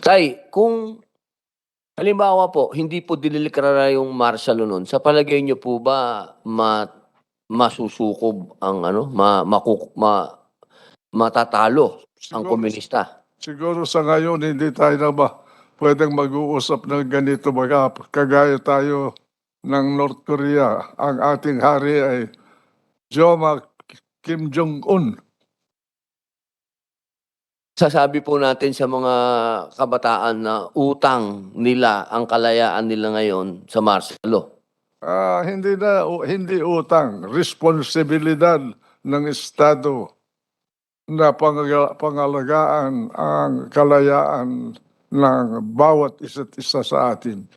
Tay, kung halimbawa po, hindi po dinileklara yung martial law nun, sa palagay niyo po ba masusukob ang ano, matatalo ang Siguro, komunista? siguro sa ngayon hindi tayo na ba pwedeng mag-uusap ng ganito kagaya tayo ng North Korea. Ang ating hari ay Joma Kim Jong-un. Sasabi po natin sa mga kabataan na utang nila ang kalayaan nila ngayon sa martial law. Hindi utang, responsibilidad ng Estado na pangalagaan ang kalayaan ng bawat isa't isa sa atin.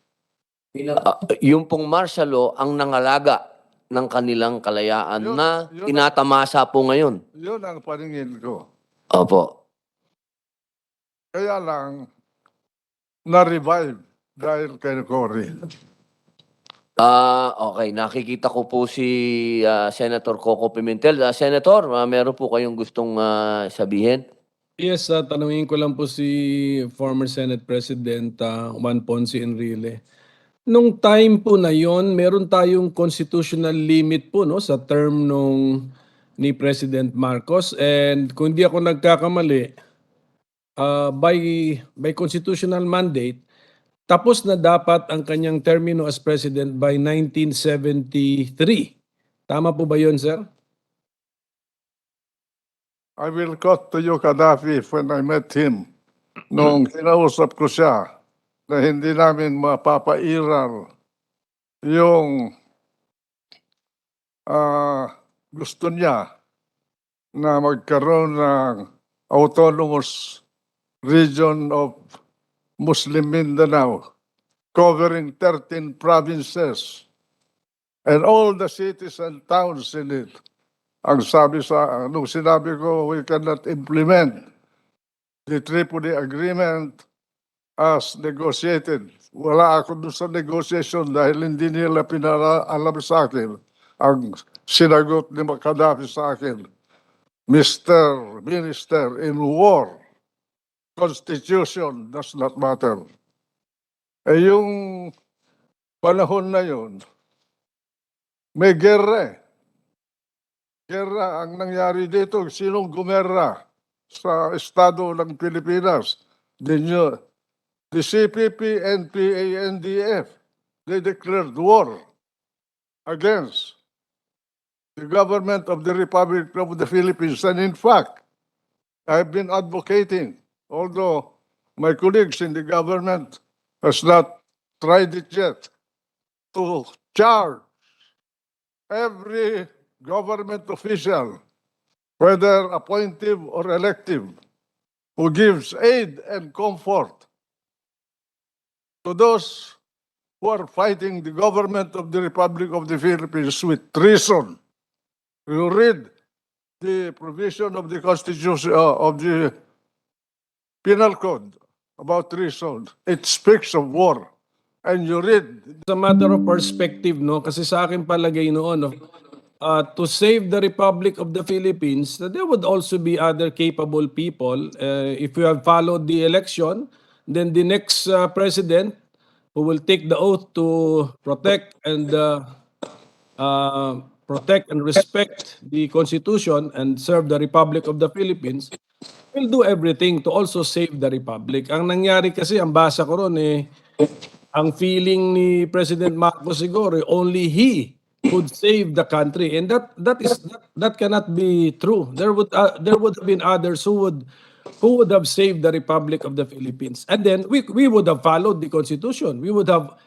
Yung pong martial law ang nangalaga ng kanilang kalayaan na tinatamasa po ngayon. Yun ang paningin ko. Opo. Kaya lang, na-revive dahil kay Cory. Okay. Nakikita ko po si Senator Koko Pimentel. Senator, meron po kayong gustong sabihin? Yes, tanungin ko lang po si former Senate President Juan Ponce Enrile. Nung time po na yon, meron tayong constitutional limit po no sa term ni President Marcos, and kung hindi ako nagkakamali, by constitutional mandate, tapos na dapat ang kanyang termino as president by 1973. Tama po ba yun, sir? I will quote to you Gaddafi when I met him. Nung kinausap ko siya na hindi namin mapapairal yung gusto niya na magkaroon ng autonomous region of Muslim Mindanao covering 13 provinces and all the cities and towns in it. Ang sabi nung sinabi ko, we cannot implement the Tripoli Agreement as negotiated. Wala ako doon sa negotiation dahil hindi nila pinaalam sa akin. Ang sinagot ni Gaddafi sa akin, Mr. Minister, in war, Constitution does not matter. Yung panahon na yun, may gera. Gera ang nangyari dito. Sinong gumera sa estado ng Pilipinas? The CPP, NPA, NDF, they declared war against the government of the Republic of the Philippines. And in fact, I've been advocating, although my colleagues in the government has not tried it yet, to charge every government official, whether appointive or elective, who gives aid and comfort to those who are fighting the government of the Republic of the Philippines with treason. You read the provision of the Constitution of the Penal Code about treason. It speaks of war. And you read. It's a matter of perspective, no? Kasi sa akin palagay noon, no? To save the Republic of the Philippines, there would also be other capable people. If you have followed the election, then the next president who will take the oath to protect and respect the Constitution and serve the Republic of the Philippines will do everything to also save the Republic. Ang nangyari kasi, ang basa ko ron ang feeling ni President Marcos siguro, only he could save the country, and that cannot be true. There would have been others who would have saved the Republic of the Philippines, and then we would have followed the Constitution. We would have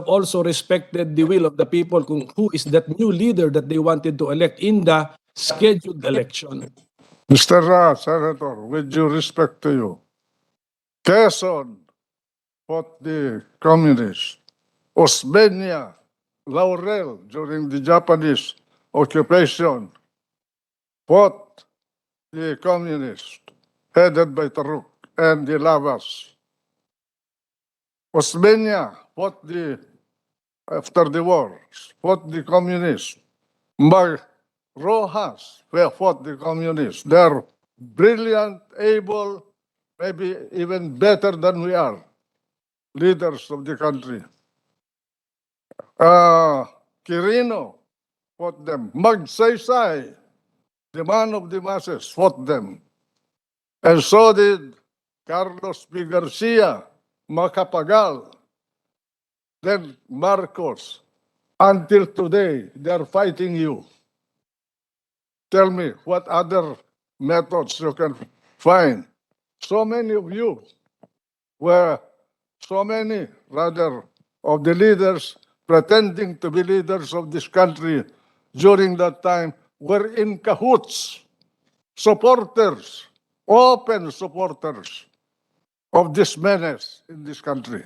also respected the will of the people who is that new leader that they wanted to elect in the scheduled election. Mr. Senator, with due respect to you, Quezon fought the communists. Osmeña, Laurel, during the Japanese occupation, fought the communists, headed by Taruk and the Lavas. Osmeña fought after the war, fought the communists. Rojas fought the communists. They're brilliant, able maybe even better than we are, leaders of the country. Quirino fought them. Magsaysay, the man of the masses, fought them. And so did Carlos P. Garcia, Macapagal, then Marcos. Until today, they're fighting you. Tell me what other methods you can find. So many of you were, so many rather, of the leaders pretending to be leaders of this country during that time were in cahoots, supporters, open supporters of this menace in this country.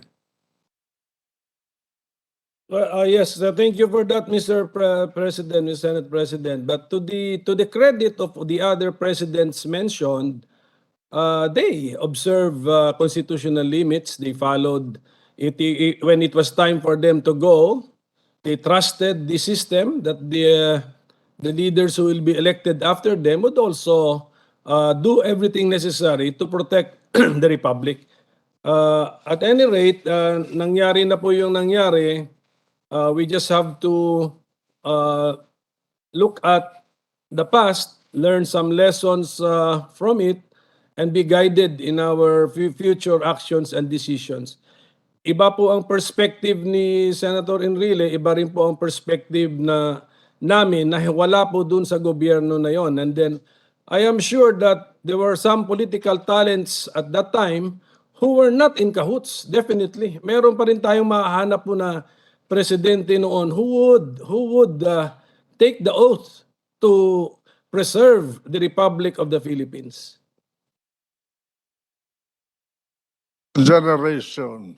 Well, yes, thank you for that, Mr. President, Mr. Senate President. But to the credit of the other presidents mentioned, they observe constitutional limits. They followed it when it was time for them to go. They trusted the system that the leaders who will be elected after them would also do everything necessary to protect the republic. At any rate, nangyari na po yung nangyari. We just have to uh, look at the past, learn some lessons from it, and be guided in our future actions and decisions. Iba po ang perspective ni Senator Enrile, iba rin po ang perspective na namin na wala po dun sa gobyerno na yon. And then, I am sure that there were some political talents at that time who were not in cahoots, definitely. Meron pa rin tayong mahahanap po na presidente noon who would take the oath to preserve the Republic of the Philippines. Generation,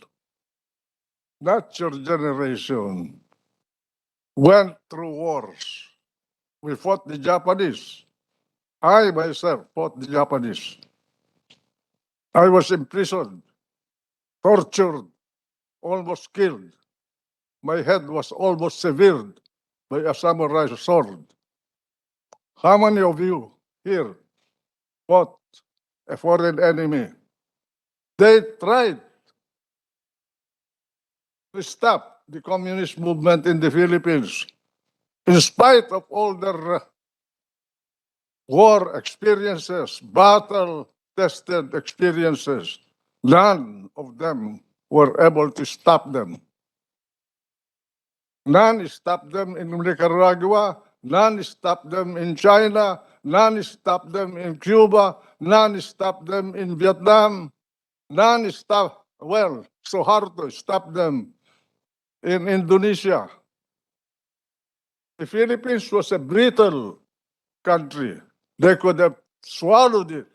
not your generation, went through wars. We fought the Japanese. I myself fought the Japanese. I was imprisoned, tortured, almost killed. My head was almost severed by a samurai sword. How many of you here fought a foreign enemy? They tried to stop the communist movement in the Philippines. In spite of all their war experiences, battle-tested experiences, none of them were able to stop them. None stopped them in Nicaragua, none stopped them in China, none stopped them in Cuba, none stopped them in Vietnam, none stopped, well, Suharto stopped them in Indonesia. The Philippines was a brittle country. They could have swallowed it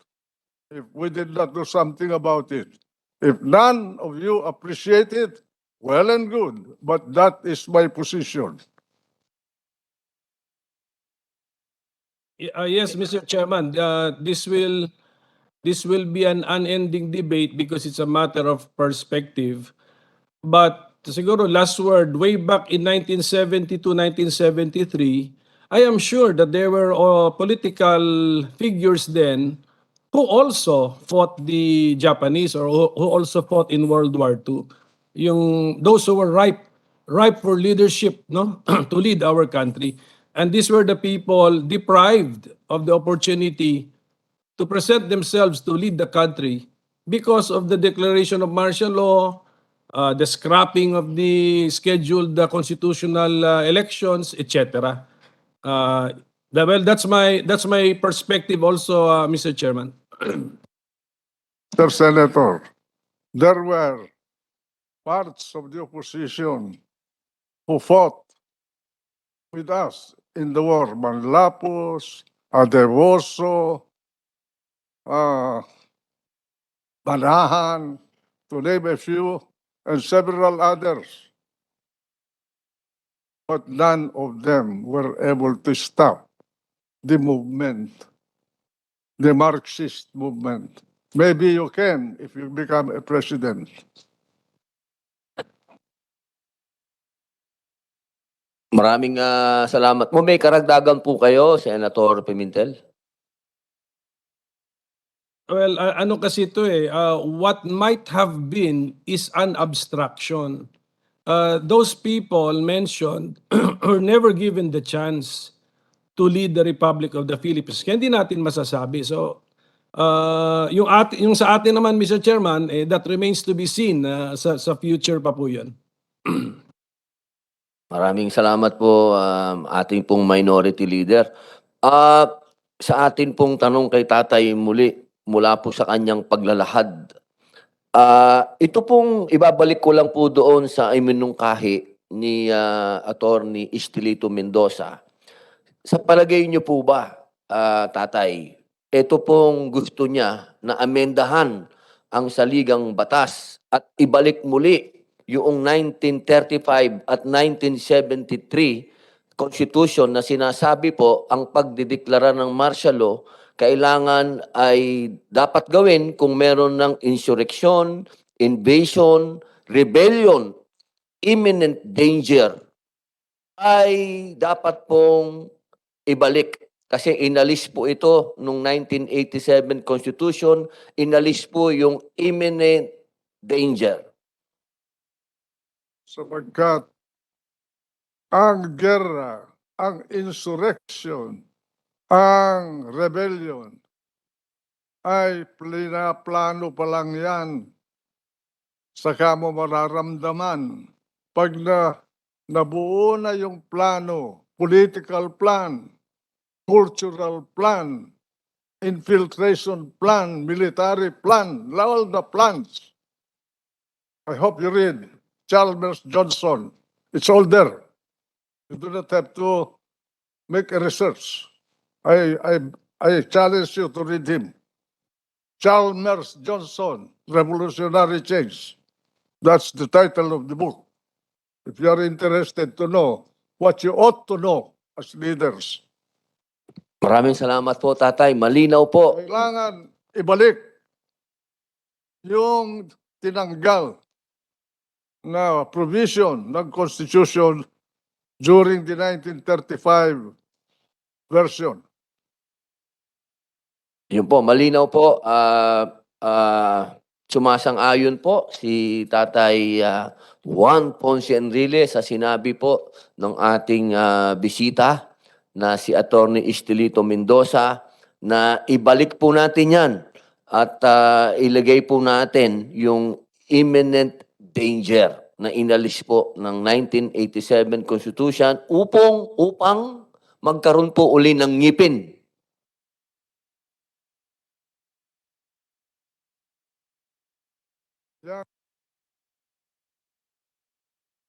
if we did not do something about it. If none of you appreciate it, well and good, but that is my position. Yes, Mr. Chairman, this will be an unending debate because it's a matter of perspective. But siguro last word, way back in 1972, 1973, I am sure that there were political figures then who also fought the Japanese or who also fought in World War II. Those who were ripe for leadership, no, to lead our country. And these were the people deprived of the opportunity to present themselves to lead the country because of the declaration of martial law, the scrapping of the scheduled constitutional elections, etc. Well, that's my perspective also, Mr. Chairman. Mr. Senator, there were parts of the opposition who fought with us in the war. Manlapos, Adevoso, Banahan, to name a few, and several others. But none of them were able to stop the movement, the Marxist movement. Maybe you can if you become a president. Maraming salamat po. May karagdagan po kayo, Senator Pimentel? Well, ano kasi ito what might have been is an abstraction. Those people mentioned were never given the chance to lead the Republic of the Philippines. Kaya hindi natin masasabi. So, yung sa atin naman, Mr. Chairman, that remains to be seen sa future pa po yun. Maraming salamat po, ating pong minority leader. Ah, sa atin pong tanong kay Tatay muli, mula po sa kanyang paglalahad, ito pong ibabalik ko lang po doon sa iminungkahi ni Attorney Estelito Mendoza. Sa palagay niyo po ba, Tatay, ito pong gusto niya na amendahan ang saligang batas at ibalik muli yung 1935 at 1973 Constitution na sinasabi po ang pagdideklara ng martial law kailangan ay dapat gawin kung meron ng insurrection, invasion, rebellion, imminent danger ay dapat pong ibalik. Kasi inalis po ito nung 1987 Constitution, inalis po yung imminent danger. Sapagkat ang gera, ang insurrection, ang rebellion ay plano pa lang yan. Saka mo mararamdaman pag nabuo na yung plano, political plan, cultural plan, infiltration plan, military plan, all the plans. I hope you read Chalmers Johnson. It's all there. You do not have to make a research. I challenge you to read him. Chalmers Johnson, Revolutionary Change. That's the title of the book. If you are interested to know what you ought to know as leaders, Maraming salamat po, Tatay. Malinaw po. kailangan ibalik yung tinanggal na provision ng Constitution during the 1935 version. Yun po, malinaw po. Sumasang-ayon po si Tatay Juan Ponce Enrile sa sinabi po ng ating bisita na si Attorney Estelito Mendoza na ibalik po natin yan at ilagay po natin yung imminent danger na inalis po ng 1987 Constitution upang magkaroon po uli ng ngipin. Yan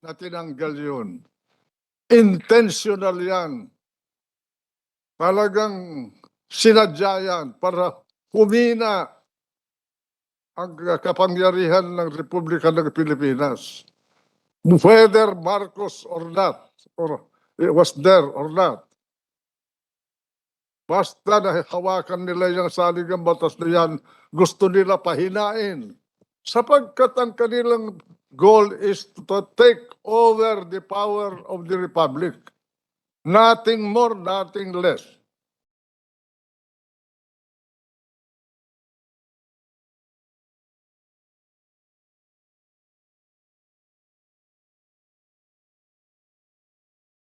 na tinanggal yun. Intentional yan. Talagang sinadya yan para humina ang kapangyarihan ng Republika ng Pilipinas. Whether Marcos or not, or it was there or not. Basta nahawakan nila yung saligang batas na yan, gusto nila pahinain. Sapagkat ang kanilang goal is to take over the power of the Republic. Nothing more, nothing less.